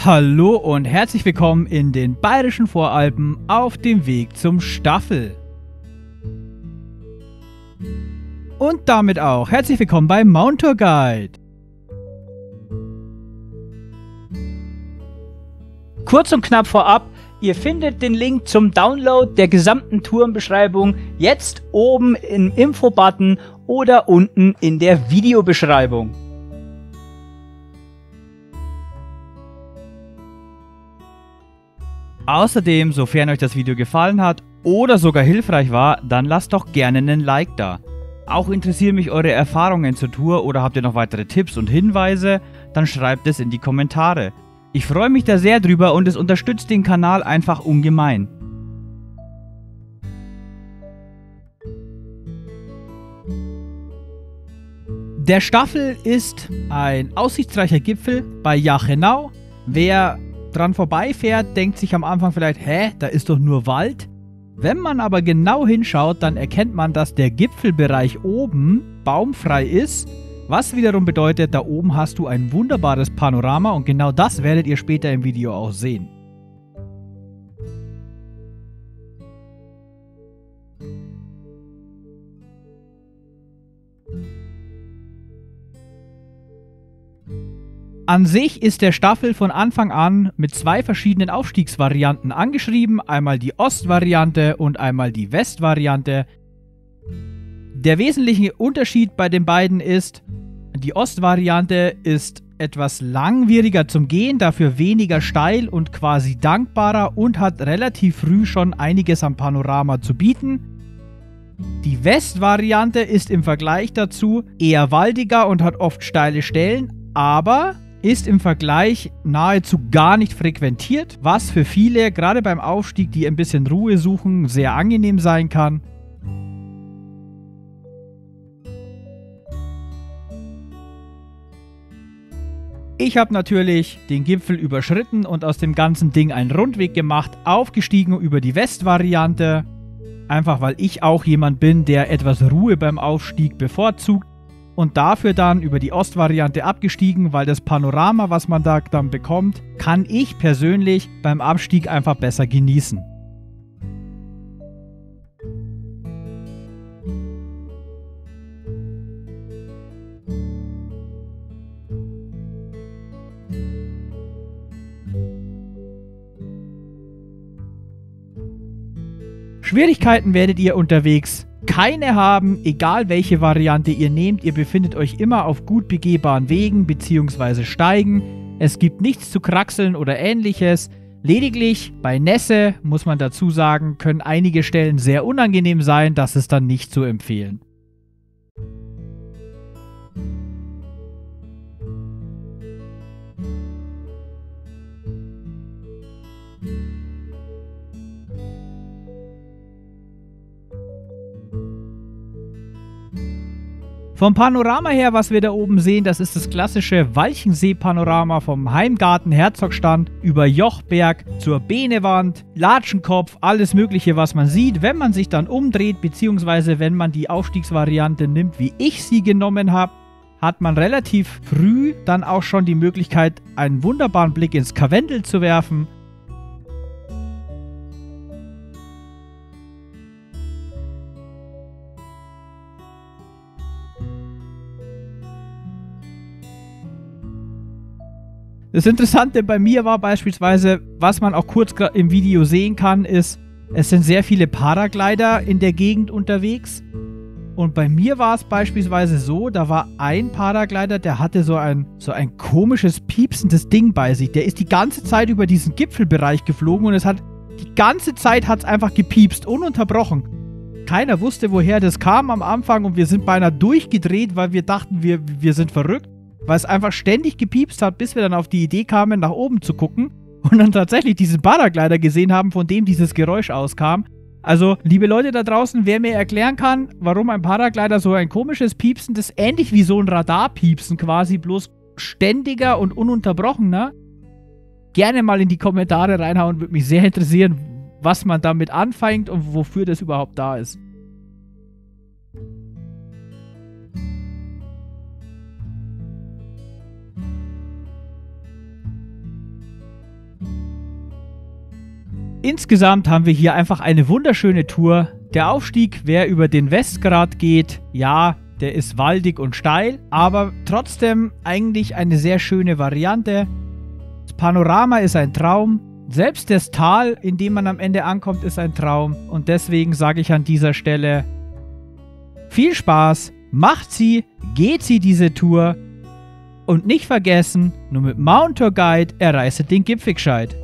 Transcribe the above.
Hallo und herzlich willkommen in den Bayerischen Voralpen auf dem Weg zum Staffel. Und damit auch herzlich willkommen beim Mount Tour Guide. Kurz und knapp vorab, ihr findet den Link zum Download der gesamten Tourenbeschreibung jetzt oben im Info-Button oder unten in der Videobeschreibung. Außerdem, sofern euch das Video gefallen hat oder sogar hilfreich war, dann lasst doch gerne einen Like da. Auch interessieren mich eure Erfahrungen zur Tour oder habt ihr noch weitere Tipps und Hinweise, dann schreibt es in die Kommentare. Ich freue mich da sehr drüber und es unterstützt den Kanal einfach ungemein. Der Staffel ist ein aussichtsreicher Gipfel bei Jachenau. Wer dran vorbeifährt, denkt sich am Anfang vielleicht, da ist doch nur Wald. Wenn man aber genau hinschaut, dann erkennt man, dass der Gipfelbereich oben baumfrei ist, was wiederum bedeutet, da oben hast du ein wunderbares Panorama und genau das werdet ihr später im Video auch sehen. An sich ist der Staffel von Anfang an mit zwei verschiedenen Aufstiegsvarianten angeschrieben, einmal die Ostvariante und einmal die Westvariante. Der wesentliche Unterschied bei den beiden ist, die Ostvariante ist etwas langwieriger zum Gehen, dafür weniger steil und quasi dankbarer und hat relativ früh schon einiges am Panorama zu bieten. Die Westvariante ist im Vergleich dazu eher waldiger und hat oft steile Stellen, aber ist im Vergleich nahezu gar nicht frequentiert, was für viele, gerade beim Aufstieg, die ein bisschen Ruhe suchen, sehr angenehm sein kann. Ich habe natürlich den Gipfel überschritten und aus dem ganzen Ding einen Rundweg gemacht, aufgestiegen über die Westvariante. Einfach weil ich auch jemand bin, der etwas Ruhe beim Aufstieg bevorzugt. Und dafür dann über die Ostvariante abgestiegen, weil das Panorama, was man da dann bekommt, kann ich persönlich beim Abstieg einfach besser genießen. Schwierigkeiten werdet ihr unterwegs keine haben, egal welche Variante ihr nehmt. Ihr befindet euch immer auf gut begehbaren Wegen bzw. Steigen. Es gibt nichts zu kraxeln oder ähnliches. Lediglich bei Nässe, muss man dazu sagen, können einige Stellen sehr unangenehm sein. Das ist dann nicht zu empfehlen. Vom Panorama her, was wir da oben sehen, das ist das klassische Walchensee-Panorama vom Heimgarten Herzogstand über Jochberg zur Behnewand, Latschenkopf, alles mögliche, was man sieht. Wenn man sich dann umdreht, beziehungsweise wenn man die Aufstiegsvariante nimmt, wie ich sie genommen habe, hat man relativ früh dann auch schon die Möglichkeit, einen wunderbaren Blick ins Karwendel zu werfen. Das Interessante bei mir war beispielsweise, was man auch kurz im Video sehen kann, ist, es sind sehr viele Paraglider in der Gegend unterwegs. Und bei mir war es beispielsweise so, da war ein Paraglider, der hatte so ein komisches, piepsendes Ding bei sich. Der ist die ganze Zeit über diesen Gipfelbereich geflogen und die ganze Zeit hat es einfach gepiepst, ununterbrochen. Keiner wusste, woher das kam am Anfang und wir sind beinahe durchgedreht, weil wir dachten, wir sind verrückt. Weil es einfach ständig gepiepst hat, bis wir dann auf die Idee kamen, nach oben zu gucken und dann tatsächlich diesen Paraglider gesehen haben, von dem dieses Geräusch auskam. Also, liebe Leute da draußen, wer mir erklären kann, warum ein Paraglider so ein komisches Piepsen, das ähnlich wie so ein Radarpiepsen quasi, bloß ständiger und ununterbrochener, gerne mal in die Kommentare reinhauen, würde mich sehr interessieren, was man damit anfängt und wofür das überhaupt da ist. insgesamt haben wir hier einfach eine wunderschöne Tour. Der Aufstieg, wer über den Westgrat geht, ja, der ist waldig und steil, aber trotzdem eigentlich eine sehr schöne Variante. Das Panorama ist ein Traum. Selbst das Tal, in dem man am Ende ankommt, ist ein Traum. Und deswegen sage ich an dieser Stelle, viel Spaß, macht sie, geht sie diese Tour. Und nicht vergessen, nur mit Mount Tour Guide erreicht den Gipfel gescheit.